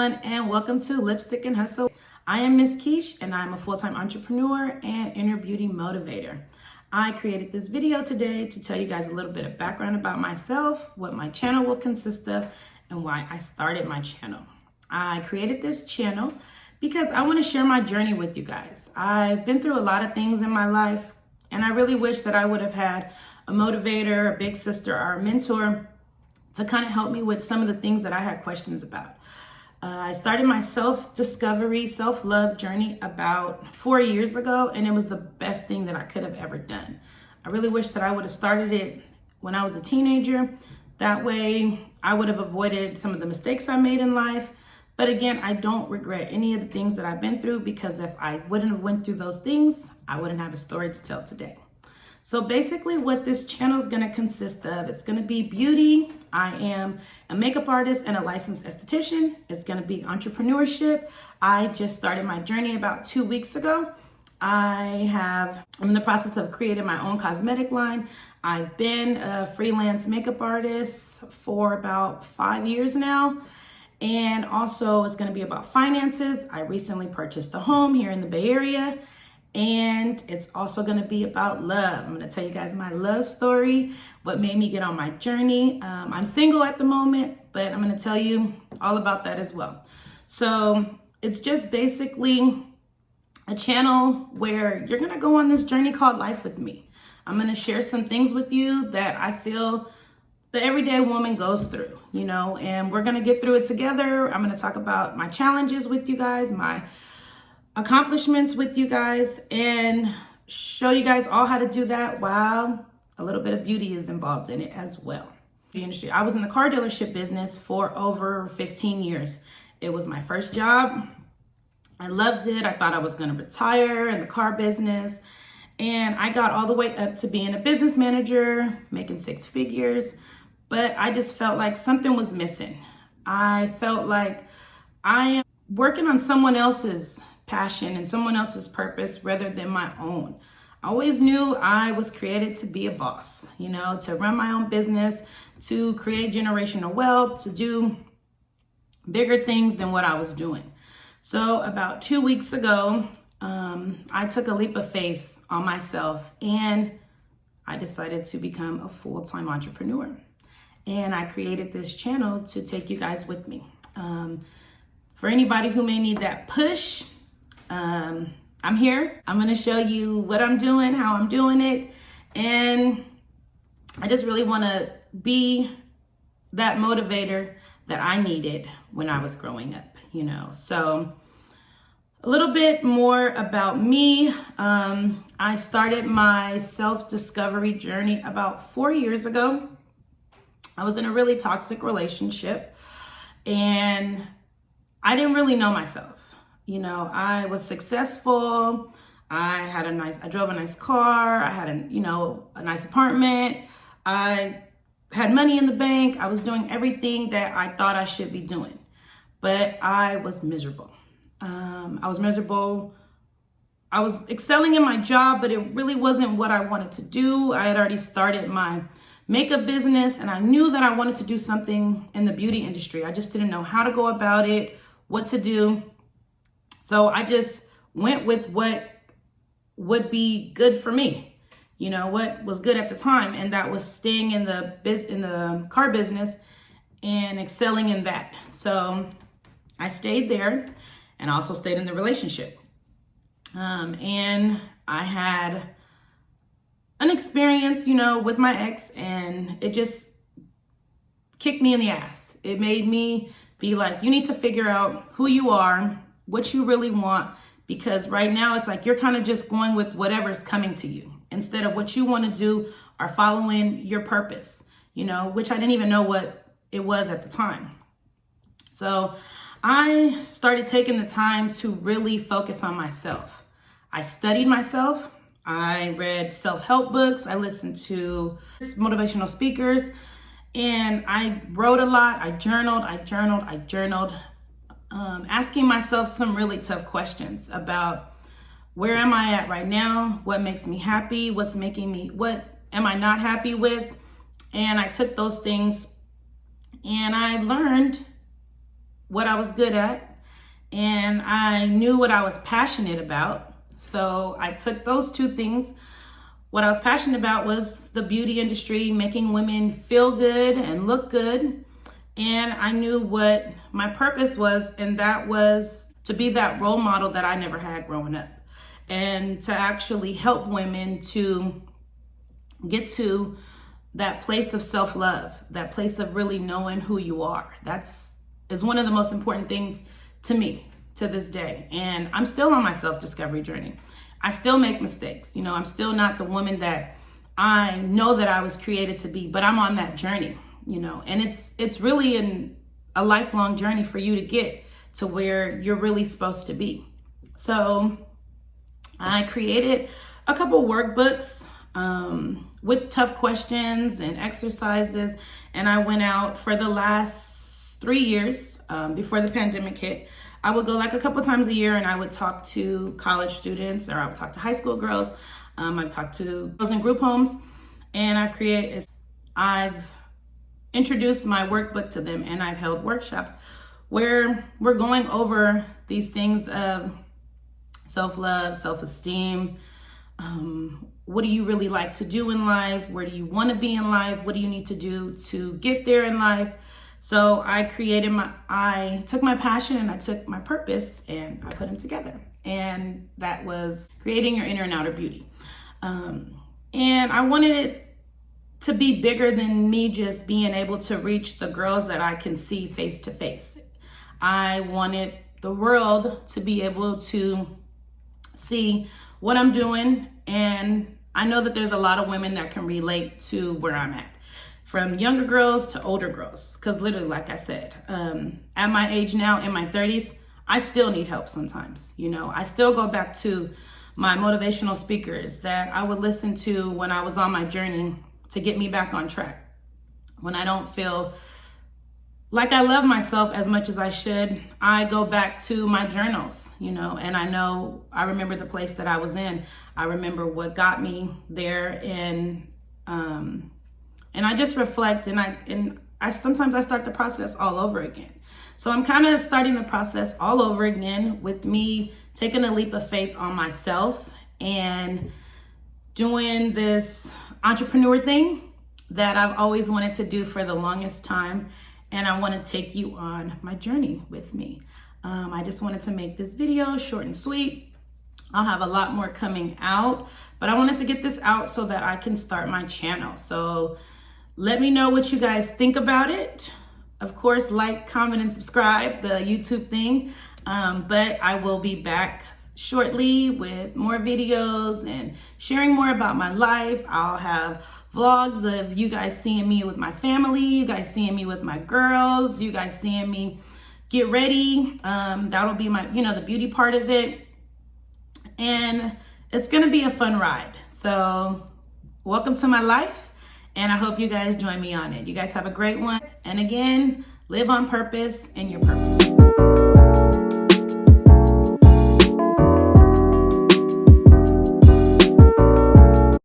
everyone, and welcome to Lipstick and Hustle. I am Miss Keish, and I'm a full-time entrepreneur and inner beauty motivator. I created this video today to tell you guys a little bit of background about myself, what my channel will consist of, and why I started my channel. I created this channel because I want to share my journey with you guys. I've been through a lot of things in my life, and I really wish that I would have had a motivator, a big sister, or a mentor to kind of help me with some of the things that I had questions about. I started my self-discovery, self-love journey about 4 years ago, and it was the best thing that I could have ever done. I really wish that I would have started it when I was a teenager. That way, I would have avoided some of the mistakes I made in life. But again, I don't regret any of the things that I've been through, because if I wouldn't have went through those things, I wouldn't have a story to tell today. So basically what this channel is going to consist of, it's going to be beauty. I am a makeup artist and a licensed esthetician. It's going to be entrepreneurship. I just started my journey about 2 weeks ago. I'm in the process of creating my own cosmetic line. I've been a freelance makeup artist for about 5 years now. And also it's going to be about finances. I recently purchased a home here in the Bay Area. And it's also going to be about love. I'm going to tell you guys my love story, what made me get on my journey. I'm single at the moment, but I'm going to tell you all about that as well. So it's just basically a channel where you're going to go on this journey called life with me. I'm going to share some things with you that I feel the everyday woman goes through, and we're going to get through it together. I'm going to talk about my challenges with you guys, my accomplishments with you guys, and show you guys all how to do that while a little bit of beauty is involved in it as well. The industry. I was in the car dealership business for over 15 years. It was my first job. I loved it. I thought I was going to retire in the car business, and I got all the way up to being a business manager, making 6 figures, but I just felt like something was missing. I felt like I am working on someone else's passion and someone else's purpose rather than my own. I always knew I was created to be a boss, to run my own business, to create generational wealth, to do bigger things than what I was doing. So about 2 weeks ago, I took a leap of faith on myself, and I decided to become a full-time entrepreneur. And I created this channel to take you guys with me. For anybody who may need that push, I'm here. I'm going to show you what I'm doing, how I'm doing it. And I just really want to be that motivator that I needed when I was growing up, So a little bit more about me. I started my self-discovery journey about 4 years ago. I was in a really toxic relationship, and I didn't really know myself. I was successful. I drove a nice car. I had a nice apartment. I had money in the bank. I was doing everything that I thought I should be doing, but I was miserable. I was miserable. I was excelling in my job, but it really wasn't what I wanted to do. I had already started my makeup business, and I knew that I wanted to do something in the beauty industry. I just didn't know how to go about it, what to do. So I just went with what would be good for me, what was good at the time. And that was staying in the car business and excelling in that. So I stayed there, and also stayed in the relationship. And I had an experience, with my ex, and it just kicked me in the ass. It made me be like, you need to figure out who you are, what you really want, because right now it's like you're kind of just going with whatever's coming to you instead of what you want to do or following your purpose, which I didn't even know what it was at the time. So I started taking the time to really focus on myself. I studied myself. I read self-help books. I listened to motivational speakers, and I wrote a lot. I journaled, asking myself some really tough questions about where am I at right now? What makes me happy? What am I not happy with? And I took those things, and I learned what I was good at, and I knew what I was passionate about. So I took those two things. What I was passionate about was the beauty industry, making women feel good and look good. And I knew what my purpose was, and that was to be that role model that I never had growing up, and to actually help women to get to that place of self-love, that place of really knowing who you are. Is one of the most important things to me to this day. And I'm still on my self-discovery journey. I still make mistakes. You know, I'm still not the woman that I know that I was created to be, but I'm on that journey, you know, and it's really a lifelong journey for you to get to where you're really supposed to be. So I created a couple workbooks with tough questions and exercises. And I went out for the last 3 years before the pandemic hit. I would go like a couple times a year, and I would talk to college students, or I would talk to high school girls. I've talked to girls in group homes, and I've introduced my workbook to them, and I've held workshops where we're going over these things of self-love, self-esteem. What do you really like to do in life? Where do you want to be in life? What do you need to do to get there in life? So I took my passion and I took my purpose and I put them together. And that was creating your inner and outer beauty. And I wanted it to be bigger than me just being able to reach the girls that I can see face to face. I wanted the world to be able to see what I'm doing. And I know that there's a lot of women that can relate to where I'm at, from younger girls to older girls. Because literally, like I said, at my age now, in my 30s, I still need help sometimes. You know, I still go back to my motivational speakers that I would listen to when I was on my journey to get me back on track. When I don't feel like I love myself as much as I should, I go back to my journals, you know, and I remember the place that I was in. I remember what got me there, and I just reflect, and I sometimes I start the process all over again. So I'm kind of starting the process all over again with me taking a leap of faith on myself and doing this entrepreneur thing that I've always wanted to do for the longest time. And I want to take you on my journey with me. I just wanted to make this video short and sweet. I'll have a lot more coming out, but I wanted to get this out so that I can start my channel. So let me know what you guys think about it. Of course, like, comment, and subscribe, the YouTube thing. But I will be back shortly with more videos and sharing more about my life. I'll have vlogs of you guys seeing me with my family, you guys seeing me with my girls, you guys seeing me get ready. That'll be my, the beauty part of it. And it's gonna be a fun ride. So welcome to my life, and I hope you guys join me on it. You guys have a great one. And again, live on purpose and your purpose.